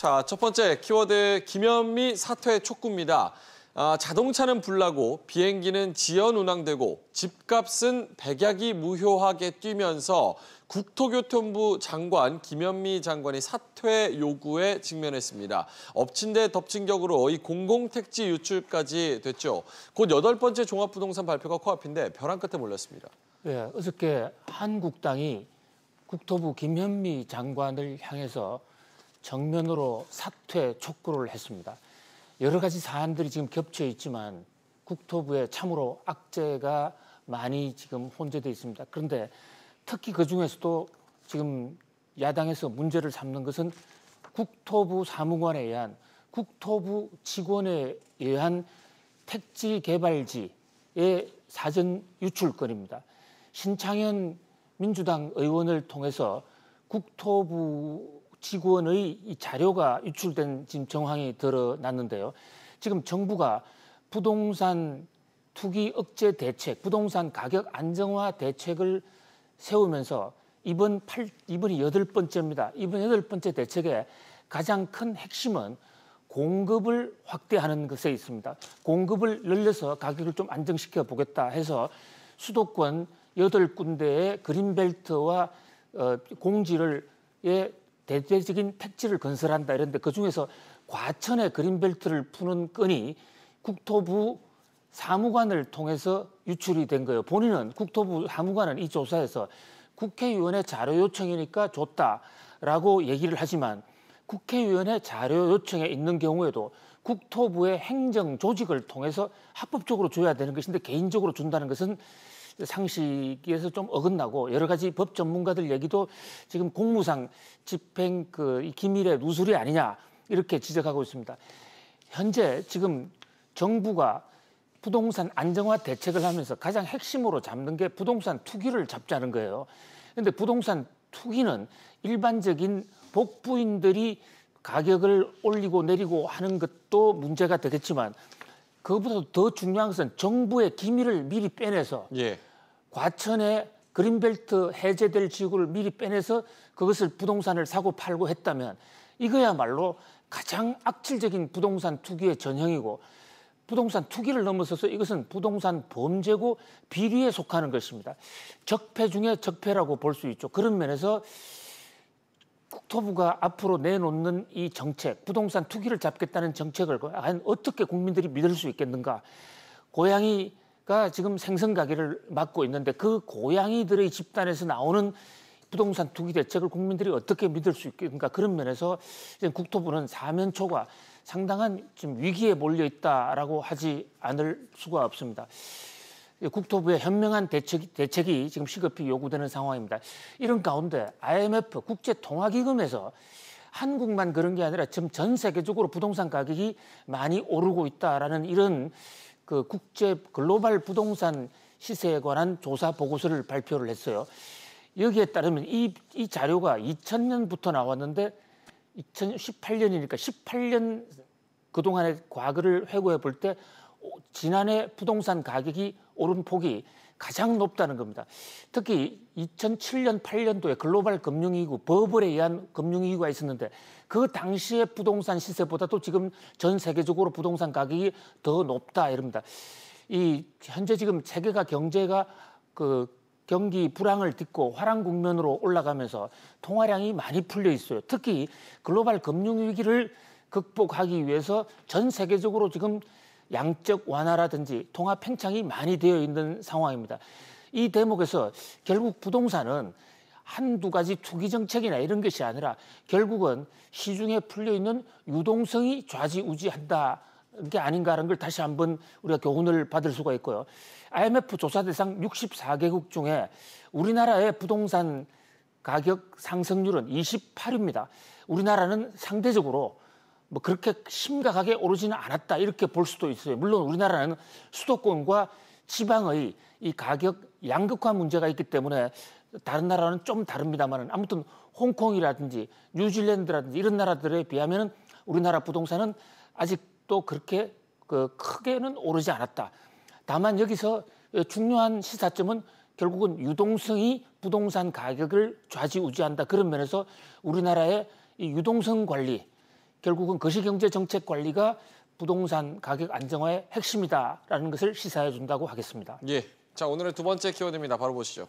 자, 첫 번째 키워드 김현미 사퇴 촉구입니다. 자동차는 불나고 비행기는 지연 운항되고 집값은 백약이 무효하게 뛰면서 국토교통부 장관 김현미 장관이 사퇴 요구에 직면했습니다. 엎친 데 덮친 격으로 이 공공택지 유출까지 됐죠. 곧 8번째 종합부동산 발표가 코앞인데 벼랑 끝에 몰렸습니다. 네, 어저께 한국당이 국토부 김현미 장관을 향해서 정면으로 사퇴 촉구를 했습니다. 여러 가지 사안들이 지금 겹쳐 있지만 국토부에 참으로 악재가 많이 지금 혼재되어 있습니다. 그런데 특히 그중에서도 지금 야당에서 문제를 삼는 것은 국토부 사무관에 의한 국토부 직원에 의한 택지 개발지의 사전 유출 건입니다. 신창현 민주당 의원을 통해서 국토부 직원의 이 자료가 유출된 지금 정황이 드러났는데요. 지금 정부가 부동산 투기 억제 대책, 부동산 가격 안정화 대책을 세우면서 이번이 8번째입니다. 이번 8번째 대책의 가장 큰 핵심은 공급을 확대하는 것에 있습니다. 공급을 늘려서 가격을 좀 안정시켜 보겠다 해서 수도권 8군데의 그린벨트와 공지를 대대적인 택지를 건설한다 이런데 그중에서 과천의 그린벨트를 푸는 건이 국토부 사무관을 통해서 유출이 된 거예요. 본인은 국토부 사무관은 이 조사에서 국회의원의 자료 요청이니까 줬다라고 얘기를 하지만 국회의원의 자료 요청에 있는 경우에도 국토부의 행정 조직을 통해서 합법적으로 줘야 되는 것인데 개인적으로 준다는 것은 상식에서 좀 어긋나고 여러 가지 법 전문가들 얘기도 지금 공무상 집행 기밀의 누설이 아니냐 이렇게 지적하고 있습니다. 현재 지금 정부가 부동산 안정화 대책을 하면서 가장 핵심으로 잡는 게 부동산 투기를 잡자는 거예요. 그런데 부동산 투기는 일반적인 복부인들이 가격을 올리고 내리고 하는 것도 문제가 되겠지만 그것보다 더 중요한 것은 정부의 기밀을 미리 빼내서 과천에 그린벨트 해제될 지구를 미리 빼내서 그것을 부동산을 사고 팔고 했다면 이거야말로 가장 악질적인 부동산 투기의 전형이고 부동산 투기를 넘어서서 이것은 부동산 범죄고 비리에 속하는 것입니다. 적폐 중에 적폐라고 볼 수 있죠. 그런 면에서 국토부가 앞으로 내놓는 이 정책, 부동산 투기를 잡겠다는 정책을 어떻게 국민들이 믿을 수 있겠는가. 고양이가 지금 생선가게를 맡고 있는데 그 고양이들의 집단에서 나오는 부동산 투기 대책을 국민들이 어떻게 믿을 수 있겠는가. 그런 면에서 국토부는 사면초가 상당한 지금 위기에 몰려 있다라고 하지 않을 수가 없습니다. 국토부의 현명한 대책이 지금 시급히 요구되는 상황입니다. 이런 가운데 IMF 국제통화기금에서 한국만 그런 게 아니라 지금 전 세계적으로 부동산 가격이 많이 오르고 있다라는 이런 국제 글로벌 부동산 시세에 관한 조사 보고서를 발표를 했어요. 여기에 따르면 이 자료가 2000년부터 나왔는데 2018년이니까 18년 그동안의 과거를 회고해 볼 때 지난해 부동산 가격이 오른 폭이 가장 높다는 겁니다. 특히 2007년, 8년도에 글로벌 금융위기, 버블에 의한 금융위기가 있었는데 그 당시의 부동산 시세보다도 지금 전 세계적으로 부동산 가격이 더 높다 이럽니다. 현재 지금 세계가 경제가 경기 불황을 딛고 화랑 국면으로 올라가면서 통화량이 많이 풀려 있어요. 특히 글로벌 금융위기를 극복하기 위해서 전 세계적으로 지금 양적 완화라든지 통화 팽창이 많이 되어 있는 상황입니다. 이 대목에서 결국 부동산은 한두 가지 투기 정책이나 이런 것이 아니라 결국은 시중에 풀려 있는 유동성이 좌지우지한다. 게 아닌가라는 걸 다시 한번 우리가 교훈을 받을 수가 있고요. IMF 조사 대상 64개국 중에 우리나라의 부동산 가격 상승률은 28위입니다. 우리나라는 상대적으로 그렇게 심각하게 오르지는 않았다 이렇게 볼 수도 있어요. 물론 우리나라는 수도권과 지방의 이 가격 양극화 문제가 있기 때문에 다른 나라는 좀 다릅니다만 아무튼 홍콩이라든지 뉴질랜드라든지 이런 나라들에 비하면 우리나라 부동산은 아직도 그렇게 크게는 오르지 않았다. 다만 여기서 중요한 시사점은 결국은 유동성이 부동산 가격을 좌지우지한다. 그런 면에서 우리나라의 이 유동성 관리, 결국은 거시경제 정책 관리가 부동산 가격 안정화의 핵심이다라는 것을 시사해 준다고 하겠습니다. 예. 자, 오늘의 두 번째 키워드입니다. 바로 보시죠.